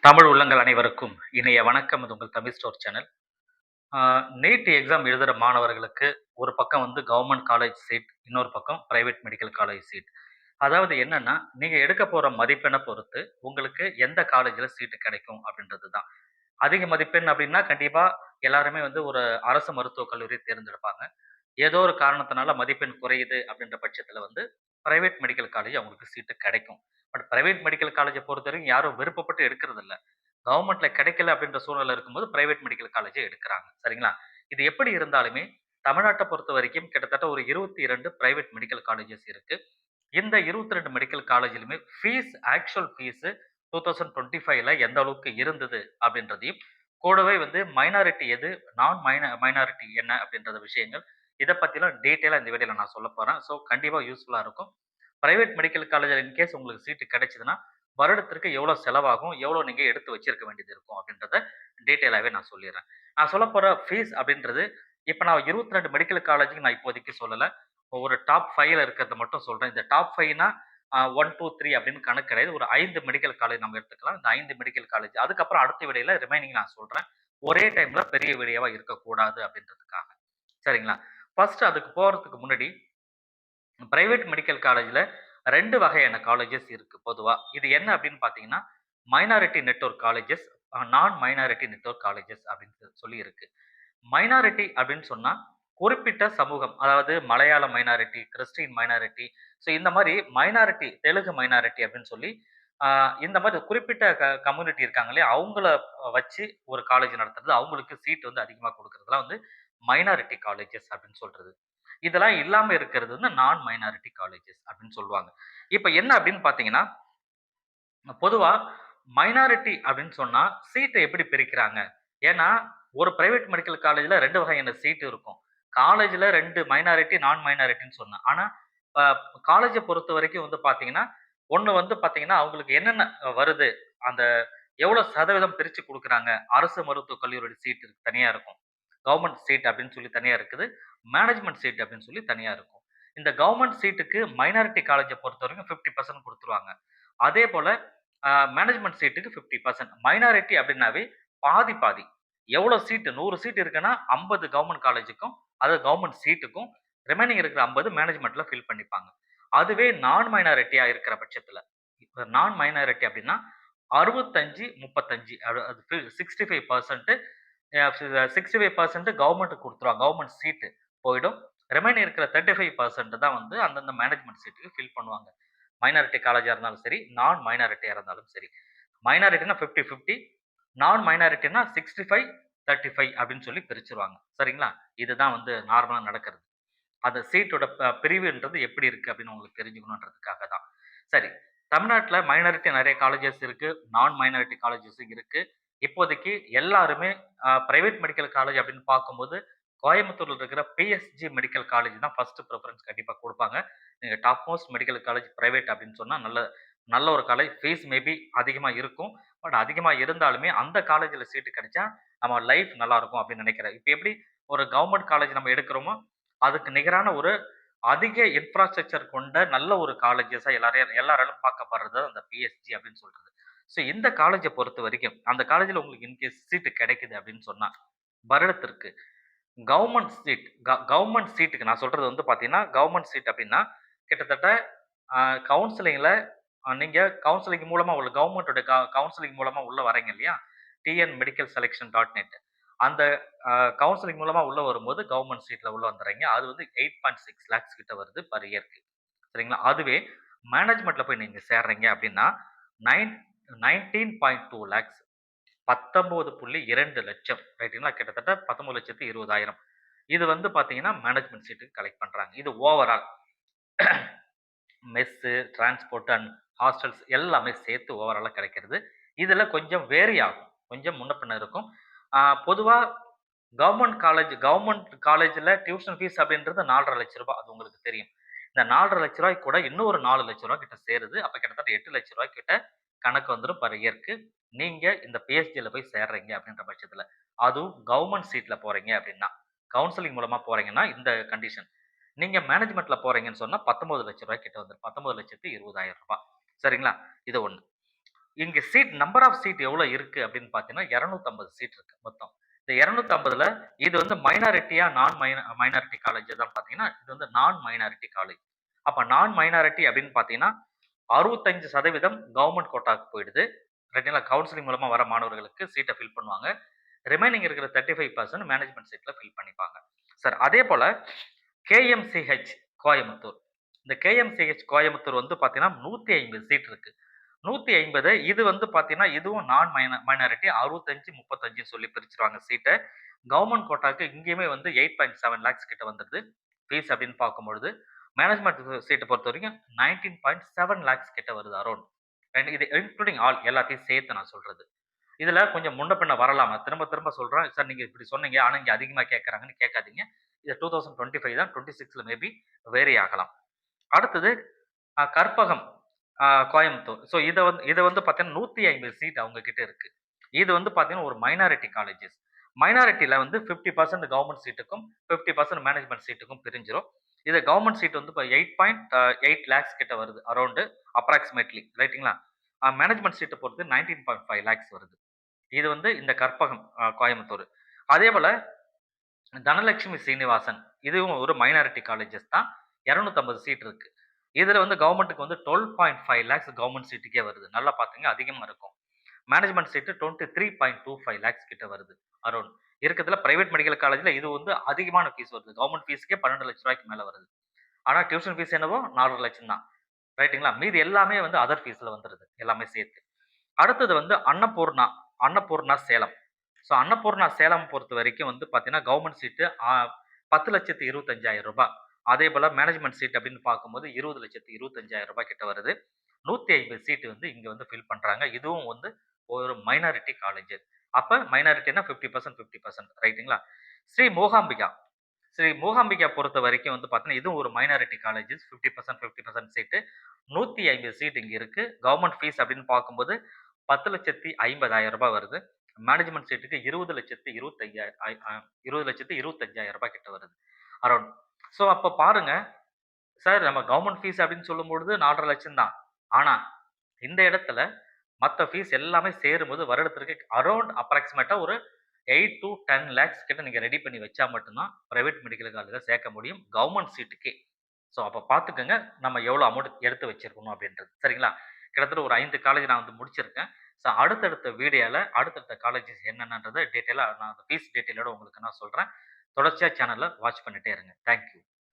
தமிழ் உள்ளங்கள் அனைவருக்கும் இணைய வணக்கம். இது உங்கள் Tamil store channel. NEET exam எழுதுகிற மாணவர்களுக்கு ஒரு பக்கம் வந்து கவர்மெண்ட் காலேஜ் சீட், இன்னொரு பக்கம் பிரைவேட் மெடிக்கல் காலேஜ் சீட். அதாவது என்னன்னா, நீங்க எடுக்க போற மதிப்பெண்ண பொறுத்து உங்களுக்கு எந்த காலேஜ்ல சீட்டு கிடைக்கும் அப்படின்றது தான். அதிக மதிப்பெண் அப்படின்னா கண்டிப்பா எல்லாருமே வந்து ஒரு அரசு மருத்துவக் கல்லூரியை தேர்ந்தெடுப்பாங்க. ஏதோ ஒரு காரணத்தினால மதிப்பெண் குறையுது அப்படின்ற பட்சத்தில வந்து பிரைவேட் மெடிக்கல் காலேஜ் அவங்களுக்கு சீட்டு கிடைக்கும். பட் பிரைவேட் மெடிக்கல் காலேஜ பொறுத்தவரைக்கும் யாரும் விருப்பப்பட்டு எடுக்கிறதில்ல. கவர்மெண்ட்ல கிடைக்கல அப்படின்ற சூழ்நிலை இருக்கும்போது பிரைவேட் மெடிக்கல் காலேஜ எடுக்குறாங்க. சரிங்களா? இது எப்படி இருந்தாலுமே தமிழ்நாட்ட பொறுத்தவரைக்கும் கிட்டத்தட்ட ஒரு 22 பிரைவேட் மெடிக்கல் காலேஜஸ் இருக்கு. இந்த 22 மெடிக்கல் காலேஜ்லயுமே ஆக்சுவல் ஃபீஸ் 2025ல எந்த அளவுக்கு இருந்தது அப்படின்றதையும், கூடவே வந்து மைனாரிட்டி எது, மைனாரிட்டி என்ன அப்படின்றத விஷயங்கள், இத பத்திலாம் டீட்டெயிலா இந்த வீடியோல நான் சொல்லப் போறேன். ஸோ கண்டிப்பா யூஸ்ஃபுல்லா இருக்கும். பிரைவேட் மெடிக்கல் காலேஜ்ல இன்கேஸ் உங்களுக்கு சீட்டு கிடைச்சதுன்னா, வருடத்திற்கு எவ்வளோ செலவாகும்? எவ்வளோ நீங்க எடுத்து வச்சிருக்க வேண்டியது இருக்கும்? அப்படின்றத டீட்டெயிலாவே நான் சொல்லிர்றேன். நான் சொல்லப்போற ஃபீஸ் அப்படின்றது, இப்ப நான் 22 மெடிக்கல் காலேஜ்க்கு நான் இப்போதைக்கு சொல்லல. ஒரு டாப் 5ல இருக்கிறத மட்டும் சொல்றேன். இந்த டாப் 5னா 1, 2, 3 அப்படின்னு கணக்கு கிடையாது. ஒரு 5 மெடிக்கல் காலேஜ் நம்ம எடுத்துக்கலாம். இந்த 5 மெடிக்கல் காலேஜ். அதுக்கப்புறம் அடுத்த வீடியோல ரிமைனிங் நான் சொல்றேன். ஒரே டைம்ல பெரிய வீடியோவா இருக்கக்கூடாது அப்படின்றதுக்காக. சரிங்களா? ஃபர்ஸ்ட் அதுக்கு போறதுக்கு முன்னாடி பிரைவேட் மெடிக்கல் காலேஜ்ல 2 வகையான காலேஜஸ் இருக்கு பொதுவா. இது என்ன அப்படின்னு பார்த்தீங்கன்னா, மைனாரிட்டி நெட்வொர்க் காலேஜஸ், நான் மைனாரிட்டி நெட்வொர்க் காலேஜஸ் அப்படின்னு சொல்லி இருக்கு. மைனாரிட்டி அப்படின்னு சொன்னா, குறிப்பிட்ட சமூகம். அதாவது மலையாள மைனாரிட்டி, கிறிஸ்டின் மைனாரிட்டி, ஸோ இந்த மாரி மைனாரிட்டி, தெலுங்கு மைனாரிட்டி அப்படின்னு சொல்லி, ஆ இந்த மாரி குறிப்பிட்ட கம்யூனிட்டி இருக்காங்க இல்லையா? அவங்கள வச்சு ஒரு காலேஜ் நடத்துறது, அவங்களுக்கு சீட் வந்து அதிகமா குடுக்குறதெல்லாம் வந்து மைனாரிட்டி காலேஜஸ் அப்படின்னு சொல்றது. இதெல்லாம் இல்லாம இருக்கிறது வந்து நான் மைனாரிட்டி காலேஜஸ் அப்படின்னு சொல்லுவாங்க. இப்ப என்ன அப்படின்னு பார்த்தீங்கன்னா, பொதுவா மைனாரிட்டி அப்படின்னு சொன்னா சீட்ட எப்படி பிரிக்கிறாங்க? ஏன்னா, ஒரு பிரைவேட் மெடிக்கல் காலேஜ்ல 2 வகையான சீட் இருக்கும். காலேஜ்ல 2 மைனாரிட்டி, நான் மைனாரிட்டின்னு சொன்னேன். ஆனா, அ காலேஜ பொறுத்தவரைக்கும் வந்து பார்த்தீங்கன்னா, ஒண்ணு வந்து பார்த்தீங்கன்னா, அவங்களுக்கு என்னென்ன வருது, அந்த எவ்வளோ சதவீதம் பிரிச்சு குடுக்குறாங்க. அரசு மருத்துவக் கல்லூரியோட சீட் தனியா இருக்கும். கவர்ன்மெண்ட் சீட் அப்படின்னு சொல்லி தனியா இருக்குது. மேனேஜ்மென்ட் சீட் அப்படின்னு சொல்லி தனியா இருக்கும். இந்த கவர்ன்மெண்ட் சீட்டுக்கு மைனாரிட்டி காலேஜ பொறுத்தவரைக்கும் 50% குடுத்துருவாங்க. அதேபோல மேனேஜ்மென்ட் சீட்டுக்கு 50%. மைனாரிட்டி அப்படின்னாவே பாதி, பாதி. எவ்வளோ சீட் 100 சீட் இருக்குன்னா 50 கவர்ன்மெண்ட் காலேஜுக்கும், அதாவது கவர்ன்மெண்ட் சீட்டுக்கும், ரிமைனிங் இருக்கிற 50 மேனேஜ்மென்ட்ல ஃபில் பண்ணிப்பாங்க. அதுவே நான் மைனாரிட்டியா இருக்கிற பட்சத்தில, இப்ப நான் மைனாரிட்டி அப்படின்னா 65, 35 அது 65% 65% கவர்ன்மென்ட்க்கு குடுத்துருவாங்க. கவர்ன்மென்ட் சீட்டு போயிடும். ரிமைனிங் இருக்கிற 35% தான் வந்து அந்தந்த மேனேஜ்மென்ட் சீட்டுக்கு ஃபில் பண்ணுவாங்க. மைனாரிட்டி காலேஜா இருந்தாலும் சரி, நான் மைனாரிட்டியா இருந்தாலும் சரி. மைனாரிட்டினா 50, 50. நான் மைனாரிட்டினா 65, 35 அப்படின்னு சொல்லி பிரிச்சுருவாங்க. சரிங்களா? இதுதான் வந்து நார்மலா நடக்கிறது. அந்த சீட்டோட பிரிவுன்றது எப்படி இருக்கு அப்படின்னு உங்களுக்கு தெரிஞ்சுக்கணுன்றதுக்காக தான். சரி. தமிழ்நாட்டுல மைனாரிட்டி நெறைய காலேஜஸ் இருக்கு. நான் மைனாரிட்டி காலேஜஸும் இருக்கு. இப்போதைக்கு எல்லாருமே பிரைவேட் மெடிக்கல் காலேஜ் அப்படின்னு பார்க்கும்போது, கோயம்புத்தூர்ல இருக்கிற பிஎஸ்ஜி மெடிக்கல் காலேஜ் தான் ஃபர்ஸ்ட் பிரிஃபரன்ஸ் கண்டிப்பா குடுப்பாங்க. நீங்க top most medical college private அப்படின்னு சொன்னா நல்ல நல்ல ஒரு காலேஜ். ஃபீஸ் மேபி அதிகமா இருக்கும். பட் அதிகமா இருந்தாலுமே அந்த காலேஜ்ல சீட்டு கிடைச்சா, நம்ம லைஃப் நல்லா இருக்கும் அப்படின்னு நினைக்கிறேன். இப்ப எப்படி ஒரு கவர்ன்மெண்ட் காலேஜ் நம்ம எடுக்கிறோமோ, அதுக்கு நிகரான ஒரு அதிக இன்ஃப்ராஸ்ட்ரக்சர் கொண்ட நல்ல ஒரு காலேஜஸா எல்லாராலும் பார்க்கப்படுறது அந்த பிஎஸ்ஜி அப்படின்னு சொல்றது. ஸோ இந்த காலேஜ பொறுத்தவரைக்கும், அந்த காலேஜ்ல உங்களுக்கு இன்கேஸ் சீட்டு கிடைக்குது அப்படின்னு சொன்னா, வருடத்திற்கு கவர்ன்மெண்ட் சீட்டுக்கு நான் சொல்றது வந்து பார்த்தீங்கன்னா, கவர்ன்மெண்ட் சீட் அப்படின்னா, கிட்டத்தட்ட அ கவுன்சிலிங்ல நீங்க கவுன்சிலிங் மூலமா உள்ள கவர்ன்மென்ட்டோட கவுன்சிலிங் மூலமா உள்ள வரீங்க இல்லையா? TN medical selection dot net. அந்த அ கவுன்சிலிங் மூலமா உள்ள வரும்போது கவர்ன்மென்ட் சீட்ல உள்ள வந்துர்றீங்க. அது வந்து 8.6 லேக்ஸ் கிட்ட வருது பெர் இயர்க்கு. சரிங்களா? அதுவே மேனேஜ்மென்ட்ல போய் நீங்க சேர்றீங்க அப்படின்னா, நைன் 19.2 லேக்ஸ் 19.2 லட்சம் ரைட்டுங்களா? கிட்டத்தட்ட 19,20,000 இது வந்து பார்த்தீங்கன்னா, மேனேஜ்மென்ட் சீட்டுக்கு கலெக்ட் பண்றாங்க. இது overall mess, transport and hostels எல்லாமே சேர்த்து ஓவராலா கிடைக்கிறது. இதுல கொஞ்சம் வேரி ஆகும். கொஞ்சம் முன்ன பின்ன இருக்கும். ஆ பொதுவா கவர்ன்மெண்ட் காலேஜ்ல டியூஷன் ஃபீஸ் அப்படின்றது ரூ. 4,50,000 அது உங்களுக்கு தெரியும். இந்த ரூ. 4,50,000 கூட இன்னும் ஒரு ரூ. 4,00,000 கிட்ட சேருது. அப்ப கிட்டத்தட்ட ரூ. 8,00,000 கிட்ட கணக்கு வந்துரும் பெர் இயர்க்கு. நீங்க இந்த பிஎஸ்ஜில போய் சேர்றீங்க அப்படின்ற பட்சத்துல. அதுவும் கவர்ன்மெண்ட் சீட்ல போறீங்க அப்படின்னா. கவுன்சிலிங் மூலமா போறீங்கன்னா இந்த கண்டிஷன். நீங்க மேனேஜ்மென்ட்ல போறீங்கன்னு சொன்னா ரூ. 19,00,000 கிட்ட வந்துரும். ரூ. 19,20,000 சரிங்களா? இது 1. இங்க சீட் நம்பர் ஆஃப் சீட் எவ்வளோ இருக்கு அப்படின்னு பார்த்தீங்கன்னா, 250 சீட் இருக்கு மொத்தம். இந்த 250ல இது வந்து மைனாரிட்டியா, மைனாரிட்டி காலேஜ் தான் பார்த்தீங்கன்னா, இது வந்து நான் மைனாரிட்டி காலேஜ். அப்ப நான் மைனாரிட்டி அப்படின்னு பார்த்தீங்கன்னா, 65% கவர்ன்மெண்ட் கோட்டாக்கு போயிடுது. ரைட்டுங்களா? கவுன்சிலிங் மூலமா வர மாணவர்களுக்கு சீட்ட ஃபில் பண்ணுவாங்க. ரிமைனிங் இருக்கிற 35% மேனேஜ்மென்ட் சீட்ல ஃபில் பண்ணிப்பாங்க. சார் அதே போல கேஎம்சிஹெச் கோயம்புத்தூர். இந்த கேஎம்சிஹெச் கோயம்புத்தூர் வந்து பார்த்தீங்கன்னா, 150 சீட் இருக்கு. 150 இது வந்து பார்த்தீங்கன்னா, இதுவும் நான் மைனாரிட்டி 65, 35ன்னு சொல்லி பிரிச்சுருவாங்க சீட்ட. கவர்ன்மெண்ட் கோட்டாக்கு இங்கேயுமே வந்து 8.7 லேக்ஸ் கிட்ட வந்துருது. ஃபீஸ் அப்படின்னு பார்க்கும்பொழுது, மேனேஜ்மென்ட் சீட்ட பொறுத்தவரைக்கும் 19.7 லேக்ஸ் கிட்ட வருது அரவுண்ட். அண்ட் இது இன்க்ளூடிங் ஆல் எல்லாத்தையும் சேர்த்து நான் சொல்றது. இதுல கொஞ்சம் முன்ன பின்ன வரலாம். நான் திரும்ப திரும்ப சொல்றேன். சார் நீங்க இப்படி சொன்னீங்க. ஆனா இங்க அதிகமா கேட்கறாங்கன்னு கேட்காதீங்க. இது 2025 தான். 26ல மேபி வேரி ஆகலாம். அடுத்தது கற்பகம் கோயம்புத்தூர். ஸோ இத வந்து பார்த்தீங்கன்னா 150 சீட் அவங்க கிட்ட இருக்கு. இது வந்து பார்த்தீங்கன்னா ஒரு மைனாரிட்டி காலேஜஸ். மைனாரிட்டில வந்து 50% கவர்ன்மென்ட் சீட்டுக்கும், 50% மேனேஜ்மென்ட் சீட்டுக்கும் பிரிஞ்சிரும். இது கவர்ன்மென்ட் சீட் வந்து இப்ப 8.8 லேக்ஸ் கிட்ட வருது. அரவுண்ட் அப்ராக்ஸிமேட்லி ரைட்டுங்களா? மேனேஜ்மென்ட் சீட்ட பொறுத்து 19.5 லேக்ஸ் வருது. இது வந்து இந்த கற்பகம் கோயம்புத்தூர். அதேபோல தனலட்சுமி சீனிவாசன் இதுவும் ஒரு மைனாரிட்டி காலேஜஸ் தான். 250 சீட் இருக்கு. இதுல வந்து கவர்ன்மென்ட்க்கு வந்து 12.5 லேக்ஸ் கவர்ன்மென்ட் சீட்டுக்கே வருது. நல்லா பாத்துங்க அதிகமா இருக்கும். மேனேஜ்மென்ட் சீட் 23.25 லேக்ஸ் கிட்ட வருது அரவுண்ட். இருக்கிறதுல பிரைவேட் மெடிக்கல் காலேஜ்ல இது வந்து அதிகமான ஃபீஸ் வருது. கவர்ன்மென்ட் ஃபீஸ்க்கே 12 லட்சம் ரூபாய்க்கு மேல வருது. ஆனா டியூஷன் ஃபீஸ் என்னவோ 4 லட்சம் தான். ரைட்டுங்களா? மீதி எல்லாமே வந்து அதர் ஃபீஸ்ல வந்துருது. எல்லாமே சேர்த்து. அடுத்தது வந்து அன்னபூர்ணா சேலம். ஸோ அன்னபூர்ணா சேலம் பொறுத்தவரைக்கும் வந்து பார்த்தீங்கன்னா, கவர்ன்மென்ட் சீட்டு ரூ. 10,25,000. அதேபோல மேனேஜ்மென்ட் சீட் அப்படின்னு பார்க்கும்போது ரூ. 20,25,000 கிட்ட வருது. 150 சீட் வந்து இங்க வந்து ஃபில் பண்றாங்க. இதுவும் வந்து ஒரு மைனாரிட்டி காலேஜ். அப்ப மைனாரிட்டினா 50% 50% ரைட்டுங்களா? ஸ்ரீ மூகாம்பிகா ஸ்ரீ மூகாம்பிகா பொறுத்தவரைக்கும் வந்து பார்த்தீங்கன்னா, இதுவும் ஒரு மைனாரிட்டி காலேஜஸ் 50% 50% சீட்டு. 150 சீட் இங்க இருக்கு. கவர்ன்மென்ட் ஃபீஸ் அப்படின்னு பார்க்கும்போது ரூ. 10,50,000 வருது. மேனேஜ்மென்ட் சீட்டுக்கு 20,25,000 கிட்ட வருது. அரவுண்ட். ஸோ அப்ப பாருங்க, சார் நம்ம கவர்ன்மென்ட் ஃபீஸ் அப்படின்னு சொல்லும்பொழுது 4,50,000 லட்சம் தான். ஆனா, இந்த இடத்துல மத்த ஃபீஸ் எல்லாமே சேரும்போது வருடத்திற்கு அரவுண்ட் அப்ராக்ஸிமேட்டா ஒரு 8 டூ 10 லேக்ஸ் கிட்ட நீங்க ரெடி பண்ணி வச்சா மட்டும் தான் பிரைவேட் மெடிக்கல் காலேஜ்ல சேர்க்க முடியும். கவர்ன்மென்ட் சீட்டுக்கே. ஸோ அப்ப பார்த்துக்கங்க, நம்ம எவ்வளோ அமௌண்ட் எடுத்து வச்சிருக்கணும் அப்படின்றது. சரிங்களா? கிட்டத்தட்ட ஒரு 5 காலேஜ் நான் வந்து முடிச்சிருக்கேன். ஸோ அடுத்தடுத்த வீடியோல அடுத்தடுத்த காலேஜஸ் என்னென்னன்றத டீட்டெயிலா நான் அந்த ஃபீஸ் டீட்டெயிலோட உங்களுக்கு நான் சொல்றேன். தொடர்ச்சியா சேனல வாட்ச் பண்ணிட்டே இருங்க. Thank you.